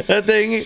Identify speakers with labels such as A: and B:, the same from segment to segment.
A: That thing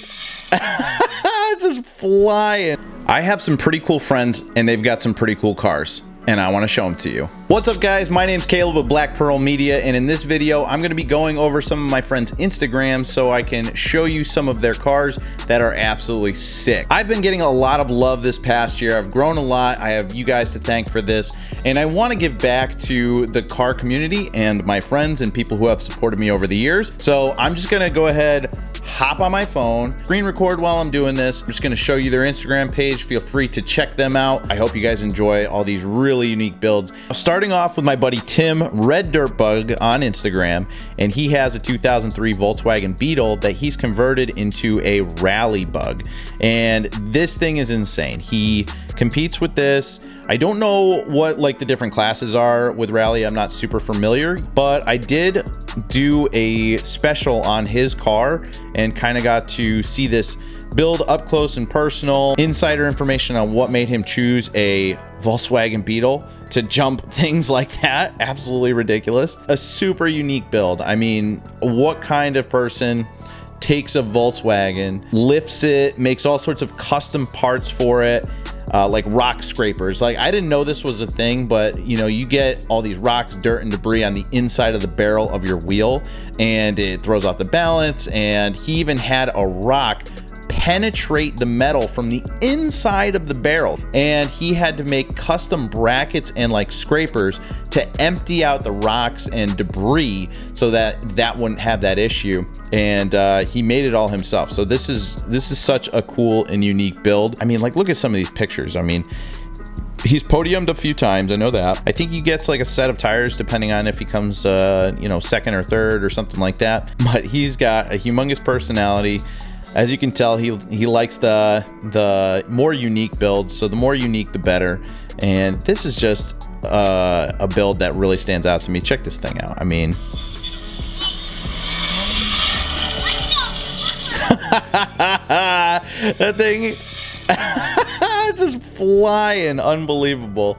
A: just flying. I have some pretty cool friends and they've got some pretty cool cars, and I want to show them to you. What's up, guys? My name's Caleb with Black Pearl Media, and in this video I'm going to be going over some of my friends' Instagrams so I can show you some of their cars that are absolutely sick. I've been getting a lot of love this past year. I've grown a lot. I have you guys to thank for this, and I want to give back to the car community and my friends and people who have supported me over the years. So I'm just going to go ahead, hop on my phone, screen record while I'm doing this. I'm just going to show you their Instagram page. Feel free to check them out. I hope you guys enjoy all these really unique builds. Starting off with my buddy Tim, Red Dirt Bug on Instagram, and he has a 2003 Volkswagen Beetle that he's converted into a rally bug, and this thing is insane. He competes with this. I don't know what like the different classes are with rally. I'm not super familiar, but I did do a special on his car and kind of got to see this build up close and personal, insider information on what made him choose a Volkswagen Beetle to jump things like that. Absolutely ridiculous. A super unique build. I mean, what kind of person takes a Volkswagen, lifts it, makes all sorts of custom parts for it, like rock scrapers. Like, I didn't know this was a thing, but you know, you get all these rocks, dirt, and debris on the inside of the barrel of your wheel, and it throws off the balance. And he even had a rock penetrate the metal from the inside of the barrel, and he had to make custom brackets and like scrapers to empty out the rocks and debris so that that wouldn't have that issue. And he made it all himself. So this is such a cool and unique build. I mean, like, look at some of these pictures. I mean, he's podiumed a few times, I know that. I think he gets like a set of tires depending on if he comes you know, second or third or something like that. But he's got a humongous personality. As you can tell, he likes the more unique builds, so the more unique, the better. And this is just a build that really stands out to me. Check this thing out. I mean, that thing just flying, unbelievable.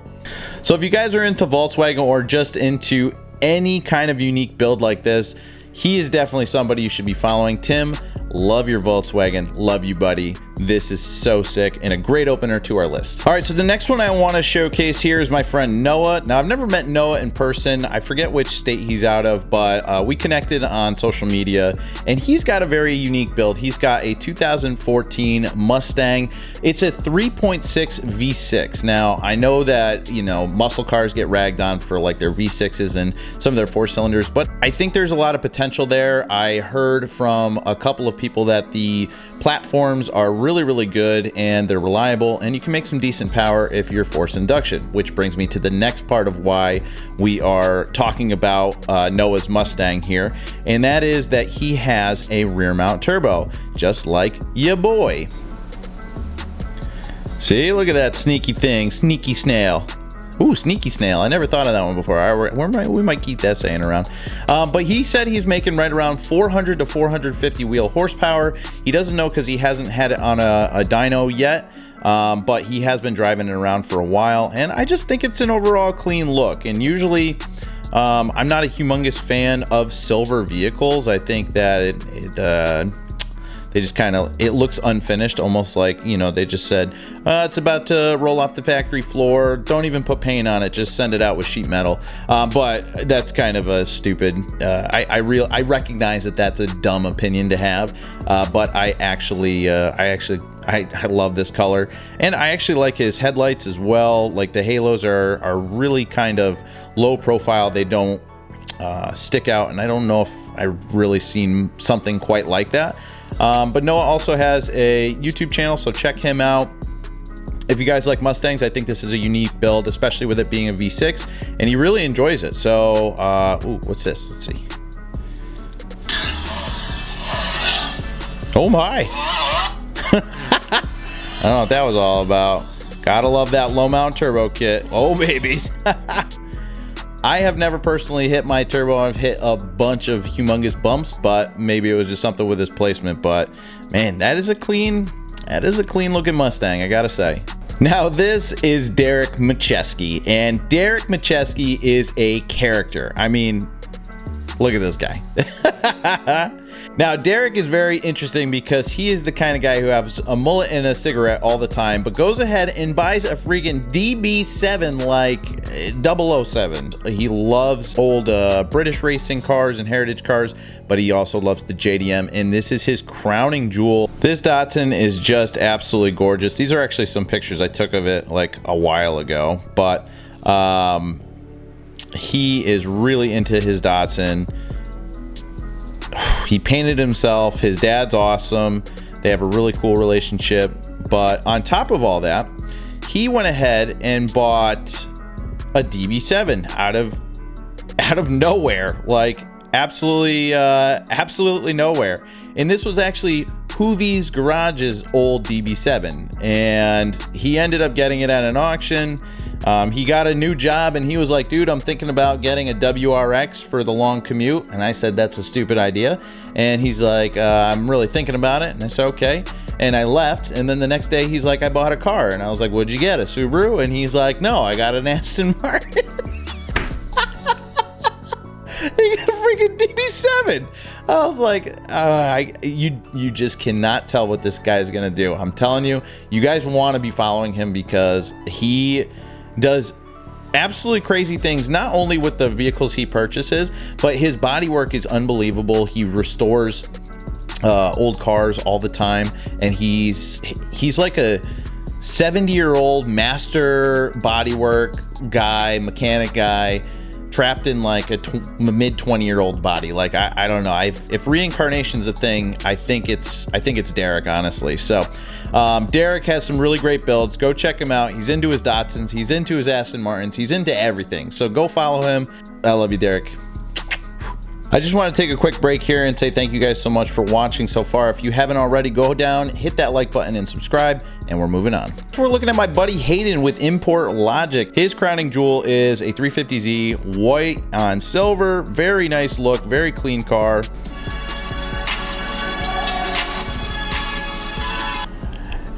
A: So if you guys are into Volkswagen or just into any kind of unique build like this, he is definitely somebody you should be following. Tim, love your Volkswagen. Love you, buddy. This is so sick and a great opener to our list. All right, so the next one I want to showcase here is my friend Noah. Now, I've never met Noah in person. I forget which state he's out of, but we connected on social media, and he's got a very unique build. He's got a 2014 Mustang. It's a 3.6 V6. Now, I know that, you know, muscle cars get ragged on for like their V6s and some of their 4-cylinders, but I think there's a lot of potential there. I heard from a couple of people that the platforms are really good and they're reliable, and you can make some decent power if you're forced induction, which brings me to the next part of why we are talking about Noah's Mustang here, and that is that he has a rear mount turbo, just like ya boy. See, look at that sneaky thing, sneaky snail. Ooh, sneaky snail. I never thought of that one before. We might keep that saying around. But he said he's making right around 400 to 450 wheel horsepower. He doesn't know because he hasn't had it on a dyno yet, but he has been driving it around for a while. And I just think it's an overall clean look. And usually, I'm not a humongous fan of silver vehicles. I think that they just kind of, it looks unfinished, almost like, you know, they just said, it's about to roll off the factory floor. Don't even put paint on it. Just send it out with sheet metal. But that's kind of a stupid, I recognize that that's a dumb opinion to have. But I love this color, and I actually like his headlights as well. Like, the halos are really kind of low profile. They don't stick out, and I don't know if I've really seen something quite like that. But Noah also has a YouTube channel, so check him out. If you guys like Mustangs, I think this is a unique build, especially with it being a V6, and he really enjoys it. So, ooh, what's this? Let's see. Oh my! I don't know what that was all about. Gotta love that low mount turbo kit. Oh, babies. I have never personally hit my turbo. I've hit a bunch of humongous bumps, but maybe it was just something with his placement. But man, that is a clean looking Mustang, I gotta say. Now, this is Derek Macheski, and Derek Macheski is a character. I mean, look at this guy. Now, Derek is very interesting because he is the kind of guy who has a mullet and a cigarette all the time, but goes ahead and buys a freaking DB7 like 007. He loves old British racing cars and heritage cars, but he also loves the JDM, and this is his crowning jewel. This Datsun is just absolutely gorgeous. These are actually some pictures I took of it like a while ago, but he is really into his Datsun. He painted himself. His dad's awesome. They have a really cool relationship. But on top of all that, he went ahead and bought a DB7 out of nowhere, like absolutely nowhere. And this was actually Hoovie's Garage's old DB7, and he ended up getting it at an auction. He got a new job and he was like, dude, I'm thinking about getting a WRX for the long commute. And I said, that's a stupid idea. And he's like, I'm really thinking about it. And I said, okay. And I left. And then the next day he's like, I bought a car. And I was like, what'd you get, a Subaru? And he's like, no, I got an Aston Martin. He got a freaking DB7. I was like, you just cannot tell what this guy is gonna do. I'm telling you, you guys want to be following him because he does absolutely crazy things, not only with the vehicles he purchases, but his body work is unbelievable. He restores old cars all the time, and he's like a 70-year-old master bodywork guy, mechanic guy, trapped in like a mid 20-year-old body. Like I don't know, if reincarnation's a thing, I think it's Derek, honestly. So Derek has some really great builds. Go check him out. He's into his Datsuns, he's into his Aston Martins, he's into everything. So go follow him. I love you, Derek. I just want to take a quick break here and say thank you guys so much for watching so far. If you haven't already, go down, hit that like button and subscribe, and we're moving on. So we're looking at my buddy Hayden with Import Logic. His crowning jewel is a 350Z white on silver. Very nice look, very clean car.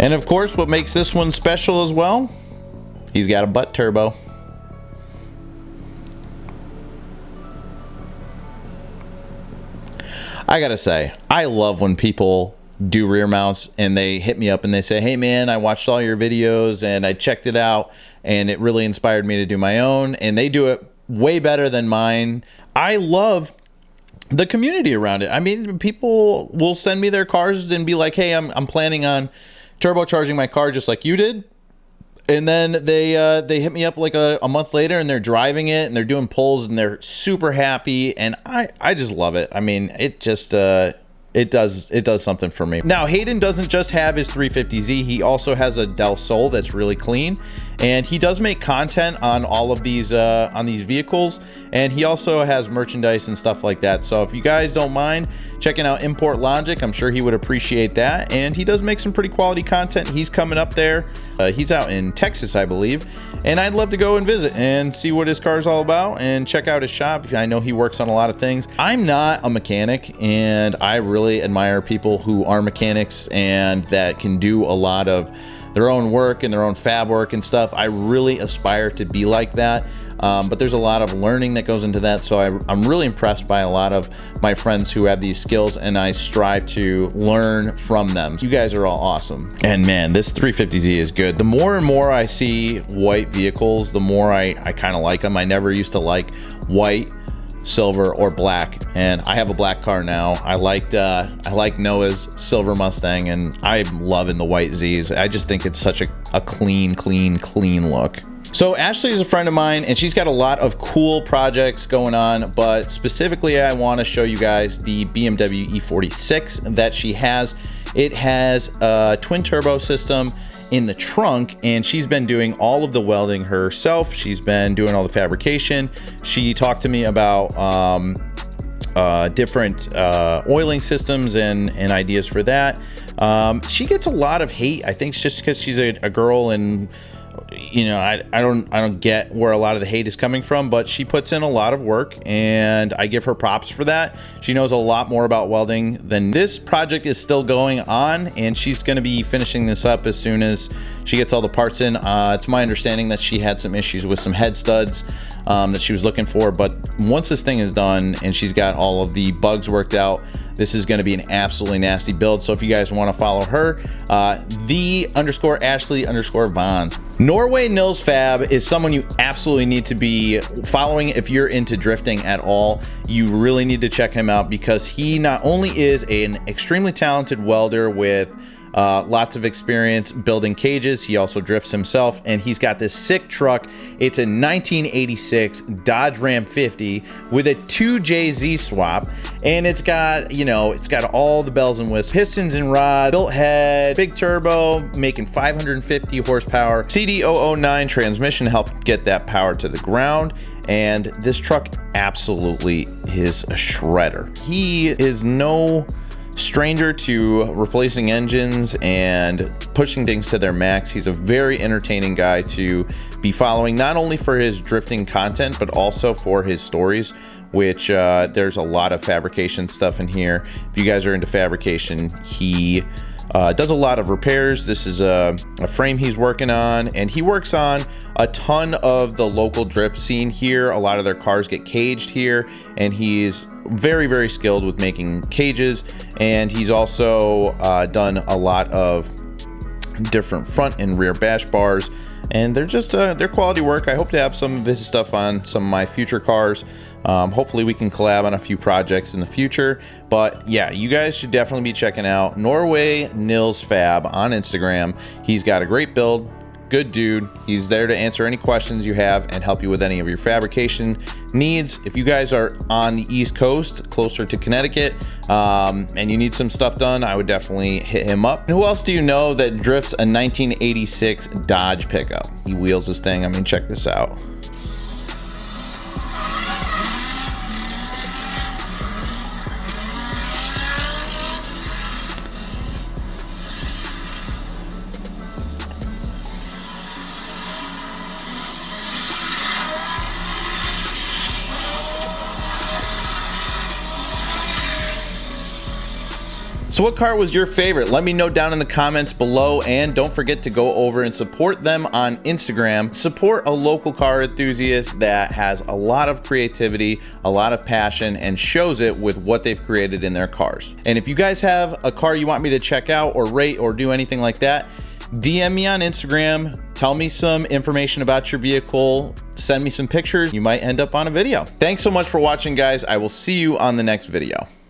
A: And of course, what makes this one special as well, he's got a butt turbo. I gotta say, I love when people do rear mounts and they hit me up and they say, hey man, I watched all your videos and I checked it out and it really inspired me to do my own, and they do it way better than mine. I love the community around it. I mean, people will send me their cars and be like, hey, I'm planning on turbocharging my car just like you did. And then they hit me up like a month later and they're driving it and they're doing pulls and they're super happy, and I just love it. I mean, it just it does something for me. Now, Hayden doesn't just have his 350Z, he also has a Del Sol that's really clean, and he does make content on all of these on these vehicles, and he also has merchandise and stuff like that. So if you guys don't mind checking out Import Logic, I'm sure he would appreciate that. And he does make some pretty quality content. He's coming up there. He's out in Texas, I believe, and I'd love to go and visit and see what his car's all about and check out his shop. I know he works on a lot of things. I'm not a mechanic, and I really admire people who are mechanics and that can do a lot of their own work and their own fab work and stuff. I really aspire to be like that. But there's a lot of learning that goes into that, so I'm really impressed by a lot of my friends who have these skills, and I strive to learn from them. You guys are all awesome. And man, this 350Z is good. The more and more I see white vehicles, the more I kind of like them. I never used to like white, silver, or black, and I have a black car now. I like Noah's silver Mustang, and I'm loving the white Z's. I just think it's such a clean look. So Ashley is a friend of mine, and she's got a lot of cool projects going on, but specifically I want to show you guys the BMW E46 that she has. It has a twin turbo system in the trunk, and she's been doing all of the welding herself. She's been doing all the fabrication. She talked to me about different oiling systems and ideas for that. She gets a lot of hate. I think it's just because she's a girl, and you know, I don't get where a lot of the hate is coming from, but she puts in a lot of work, and I give her props for that. She knows a lot more about welding than this project is still going on, and she's going to be finishing this up as soon as she gets all the parts in. It's my understanding that she had some issues with some head studs that she was looking for. But once this thing is done and she's got all of the bugs worked out, this is going to be an absolutely nasty build. So if you guys want to follow her, the_Ashley_Vons. Norway Nils Fab is someone you absolutely need to be following if you're into drifting at all. You really need to check him out because he not only is an extremely talented welder with lots of experience building cages, he also drifts himself, and he's got this sick truck. It's a 1986 Dodge Ram 50 with a 2JZ swap, and it's got, you know, it's got all the bells and whistles, pistons and rod, built head, big turbo, making 550 horsepower, CD009 transmission helped get that power to the ground. And this truck absolutely is a shredder. He is no stranger to replacing engines and pushing things to their max. He's a very entertaining guy to be following, not only for his drifting content, but also for his stories, which there's a lot of fabrication stuff in here. If you guys are into fabrication, he does a lot of repairs. This is a frame he's working on, and he works on a ton of the local drift scene here. A lot of their cars get caged here, and he's very, very skilled with making cages. And he's also done a lot of different front and rear bash bars, and they're just they're quality work. I hope to have some of his stuff on some of my future cars. Hopefully we can collab on a few projects in the future. But yeah, you guys should definitely be checking out Norway Nils Fab on Instagram. He's got a great build, good dude. He's there to answer any questions you have and help you with any of your fabrication needs. If you guys are on the East Coast, closer to Connecticut, and you need some stuff done, I would definitely hit him up. And who else do you know that drifts a 1986 Dodge pickup? He wheels this thing. I mean, check this out. So what car was your favorite? Let me know down in the comments below, and don't forget to go over and support them on Instagram. Support a local car enthusiast that has a lot of creativity, a lot of passion, and shows it with what they've created in their cars. And if you guys have a car you want me to check out or rate or do anything like that, DM me on Instagram, tell me some information about your vehicle, send me some pictures. You might end up on a video. Thanks so much for watching, guys. I will see you on the next video.